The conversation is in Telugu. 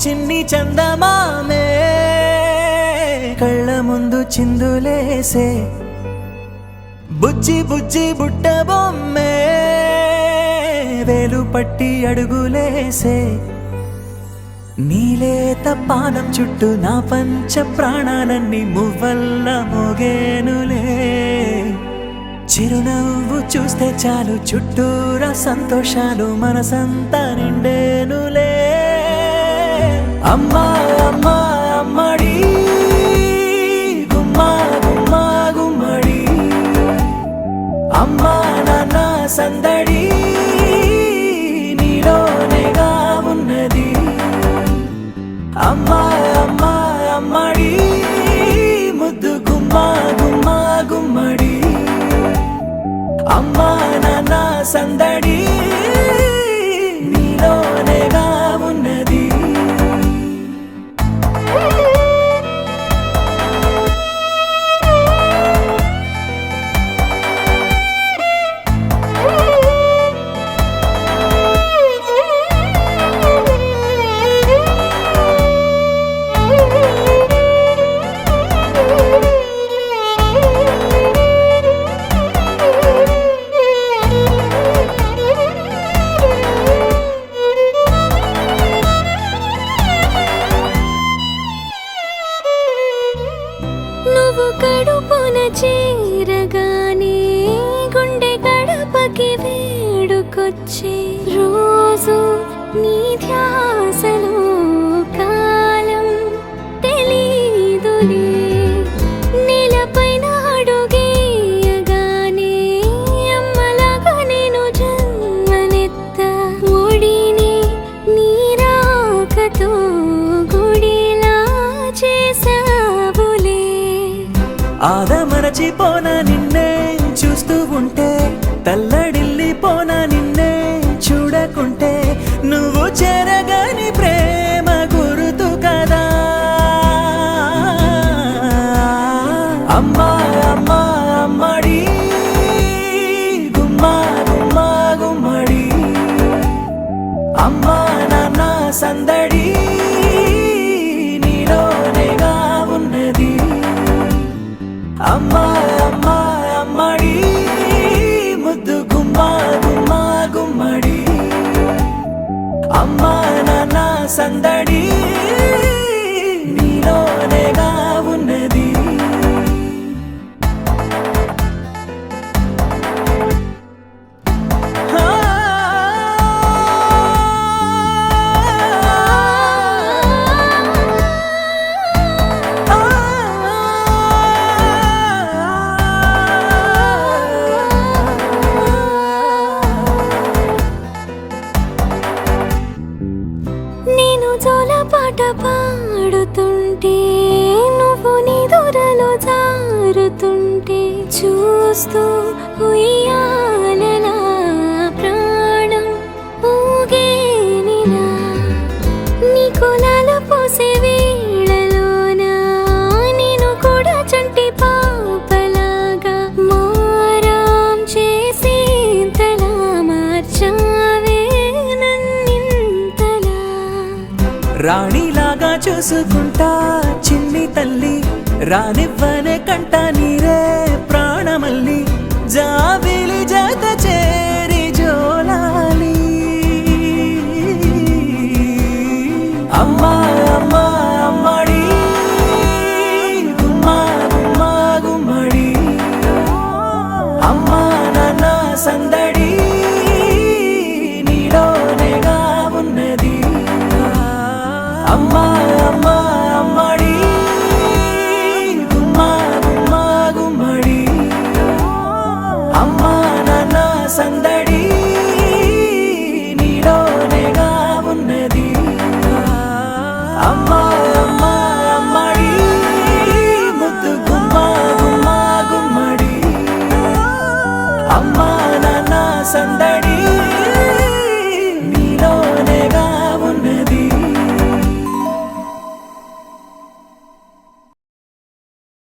చిన్ని చందమామే కళ్ళ ముందు చిందులేసే బుజ్జి బుజ్జి బుట్ట బొమ్మే వేలు పట్టి అడుగులేసే నీలేత పానం చుట్టూ నా పంచ ప్రాణాలన్నీ మువ్వల్ల మోగేనులే చిరునవ్వు చూస్తే చాలు చుట్టూరా సంతోషాలు మనసంతా నిండేనులే అమ్మా అమ్మా అమ్మడి గుమ్మా గుమ్మా గుమ్మడి అమ్మా నాన్న సందడి నీలోనేగా ఉన్నది అమ్మా అమ్మా అమ్మడి ముద్దు గుమ్మా గుమ్మా గుమ్మడి అమ్మా నాన్న సందడి నీలోనేగా ఉన్నది కడుపున చేరగానే గుండె గడపకి వేడుకొచ్చే రోజు నీ ధ్యాసలో కాలం తెలీదులే నేలపైన అడుగేయగానే అమ్మలాగా నేను జన్మనెత్త ఒడిని నీ రాకతో గుడిలా చేసావులే ఆదమరచిపోనా నిన్నే చూస్తూ ఉంటే తల్లడిల్లిపోనా నిన్నే చూడకుంటే నువ్వు చెరగని ప్రేమ గురుతు కదా అమ్మా అమ్మా అమ్మడి గుమ్మా గుమ్మా గుమ్మడి అమ్మా నాన్న సందడి నీలోనేగా ఉన్నది అమ్మా అమ్మా అమ్మడి ముద్దు గుమ్మా గుమ్మా గుమ్మడి అమ్మా నాన్న సందడి నీలోనేగా ఉన్నది పాట పాడుతుంటే నువ్వు నిదురలో జారుతుంటే చూస్తూ ఉయ్యాలలా ప్రాణం ఊగేనిలా నీ కులాల పోసే వేళలోనా నేను కూడా చంటి పాపలాగా మారాం చేసేంతలా మార్చావే నన్నింతలా రాణిలాగా చూసుకుంటా చిన్ని తల్లి రానివ్వనే కంట